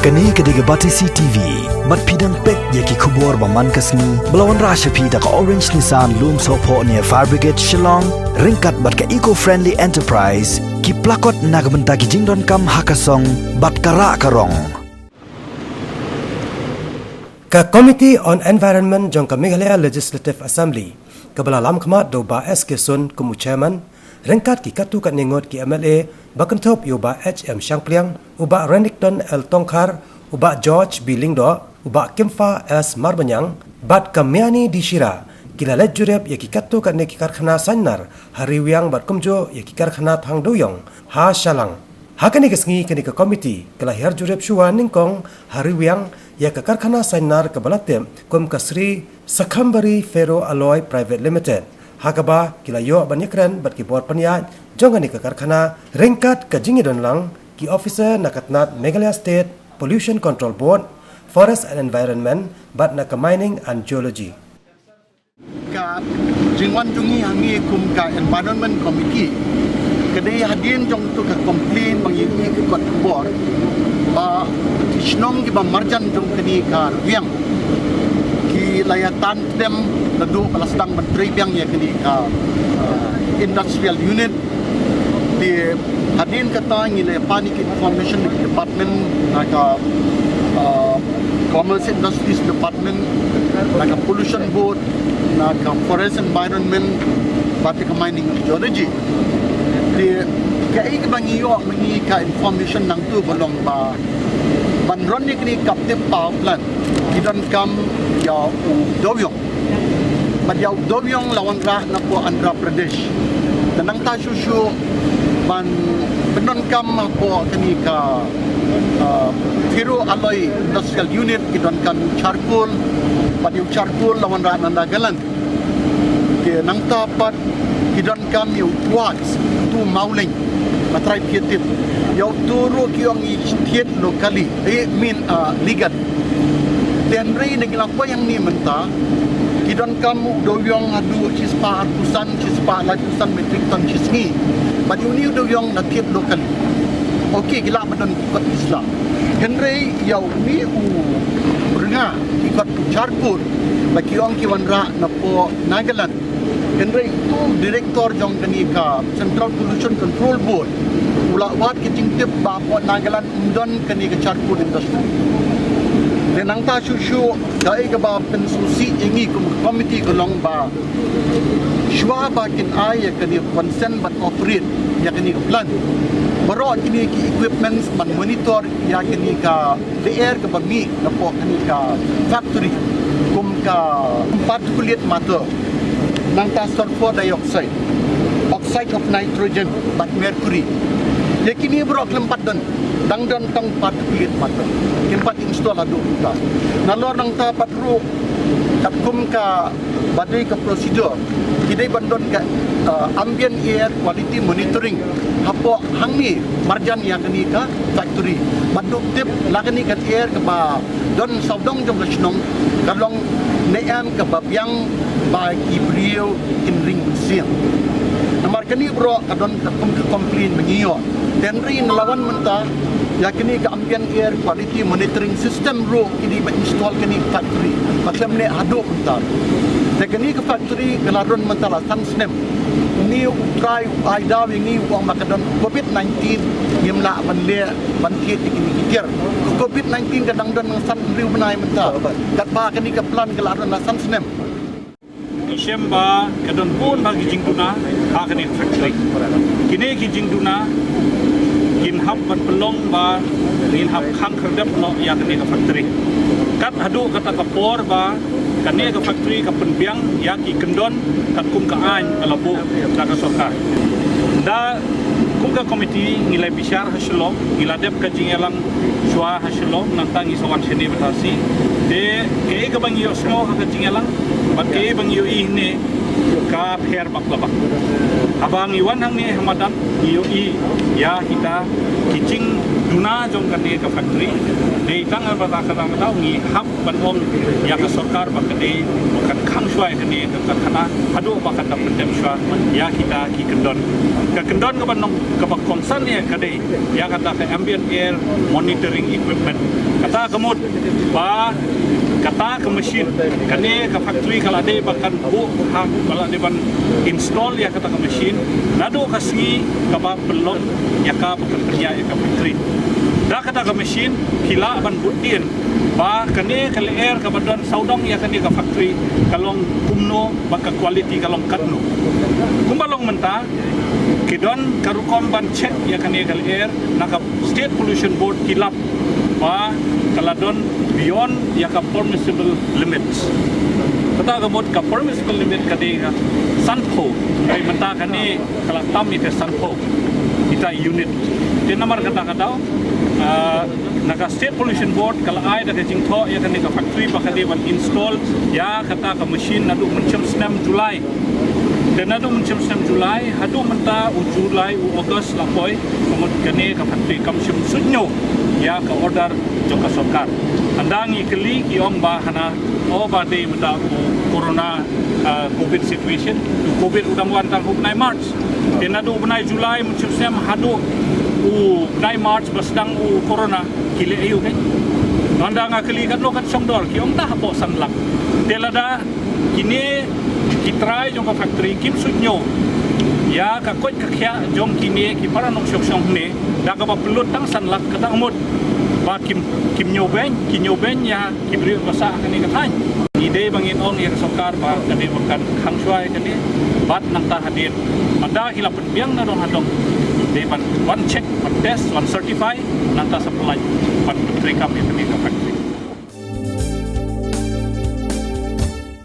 Kani kediga batisi TV, mat pidang pek yaki kubur baman kasni, belawan rasha pida ka orange Nissan loom sopo near Fire Brigade Shallang, ringkat bat ka eco-friendly enterprise, ki plakot nagbenta ki jingdon kam hakasong, bat kara karong. Ka Committee on Environment Jong ka Meghalaya Legislative Assembly, kabalalam kama Dorbar SK Sun kumu chairman, ringkat ki katu kat ningot ki MLA, bakentop uba HM Shangpliang, uba Renikton L Tongkar, uba George B Lingdo, uba Kimfa S Marbanyang, bat kamiani di Shira, kilalet Jurip yaki katu kat neki Karkhana Sanynar, Riwiang bat kumjo yaki Karkhana Thang Duyong, ha Shallang. Hakani kesngi kani ka committee, kala Hiar Jurip Shuwa Ningkong, Riwiang, ya ka Karkhana Sanynar kabalatem, kum kasri Sakhambari Ferro Alloy Private Limited. Hakaba kila yo banyakran bat ki bor paniat jongani ka Karkhana ringkat ka jingidon lang ki officer nakatnat Meghalaya State Pollution Control Board, Forest and Environment bat na ka Mining and Geology. Ka jingwan jungi hangi kum ka Environment Committee kadai hadin jong tu ka complain bang yi ki kot bor ba snong ki ba marjan jong kani ka Riwiang ki layatan dem nadu palastang menteri biang ya kini ka industrial unit di hadin kata ngile panic information department naka commerce industries department naka pollution board naka forest environment pati ka mining and geology di kai ka bangiyo mangi ka information nang tu bolong ba banron ni kini captive power plant kidan kam ya doyong Madiaw Dobyong lawan rah na po Andhra Pradesh. Tanang ta susu man penon kam po kani ka Ferro Alloy Industrial Unit kidon kan charcoal padiu charcoal lawan rah na Nagaland. Ke nang ta pat kidon kam yu wax tu mauling matrai pietit. Yau turu kiong i tiet lokali ligat. Dan rei neglang po yang ni menta kidon kamu doyong adu cispa ratusan metrik ton cisngi badi uni doyong na tiap lokal okey gila badan ikut Islam henry yau ni renga ikut charcoal bagi orang kiwanra na po Nagaland henry itu direktor jong kenika Central Pollution Control Board ula wat kijing tip ba po Nagaland undon kenika charcoal industry Lenang ta susu dai ke ba pensusi ingi kum committee golong ba shwa ba kin ai ke ni consent but operate ya ke ni plan baro kini ki equipments man monitor ya ke ni ka the air ke ba mi na po ke ni ka factory kum ka particulate matter nang ta sulfur dioxide oxide of nitrogen but mercury ya kini bro kelempat dan tang particulate matter tempat install adu kita nalor nang ta patru kat kum ka badai ka procedure kidai bandon ka ambient air quality monitoring hapo hangi marjan yang kini ka factory banduk tip lakani ka air ka ba don saudong jom lesnong kalong neam ka babyang ba ibriu in ring siang namar kani bro kadon ka kum ka complain mengiyo tenri nelawan menta yakini ke ambient air quality monitoring system ro kini install kini factory macam ne adu mentar tekni ke factory kelaron mentala sansnem ni try aida wingi uang makadon covid-19 yemla banle banti kini kitir covid-19 kadang don san riu benai mentar kat ba kini ke plan kelaron sansnem Isyamba kadon pun bagi jingduna hakani factory kini ki jingduna hap ban pelong ba rin hap khang kherdap no ya kene ka factory kat hadu kata ka por ba kane ka factory ka penbiang ya ki kendon kat kum ka an alabu ka sokar da kum ka committee ngilai bisyar hasilom ngiladep ka jingelang shwa hasilom nantang isawan sene batasi de ke ka bang yo smo ka jingelang ba ke bang yo ihne ka Hiar baklava abang iwan hang ni hamadan ioi ya kita kicing duna jong kan ni ka factory de tang ba ta ka tang tau ni hap ban om ya ka sarkar ba ka de kan khang shwai kan ni ka Karkhana adu ba ka ta pendem shwa ya kita ki kendon ka ban nong ka ba concern ni ka de ya ka ta ka ambient air monitoring equipment kata kemud ba kata ke mesin kane ke factory kalau ada bahkan bu hak kalau ada ban install ya kata ke mesin nado kasih kaba belum ya ka bekerja ya ke factory dah kata ke mesin kila ban budin ba kane kale air ke badan saudang ya kane ke factory kalau kumno baka quality kalau katno kumbalong menta kidon karukom ban check ya kane kale air nak state pollution board kilap ba kaladon beyond ya ka permissible limits kata gamot ka permissible limit kadega sanpo ay menta kani kala tam ite sanpo ita unit di nomor kata naga state pollution board kala ai da jingtho ya kani ka factory ba kadi ban install ya kata ka machine nadu mencem 6 Julai dan nadu mencem 6 Julai hadu menta u Julai u August lapoi kamot kani ka factory kam sim sunyo ya ka order joka sarkar andangi keli ki om ba hana o ba de mata corona covid situation tu covid udang wan tang hunai March denadu bunai Julai muncul sem hadu u bunai March basdang u corona kile ayu kan andanga keli kan lo kan songdor ki om dah bo sanlak telada kini kitrai jong factory kim sunyo ya ka kot ka khya jong kini ki para nok sok song ne da ka ba pelut tang sanlak ka tang mut ba kim nyoben ya kibri basa kani kathan ide bangin on ya sarkar ba kani makan khang swai kani bat nang ta hadir manda hilap biang na dong hadong de ban one check one test one certify nang ta supply ban trikam ya kani ka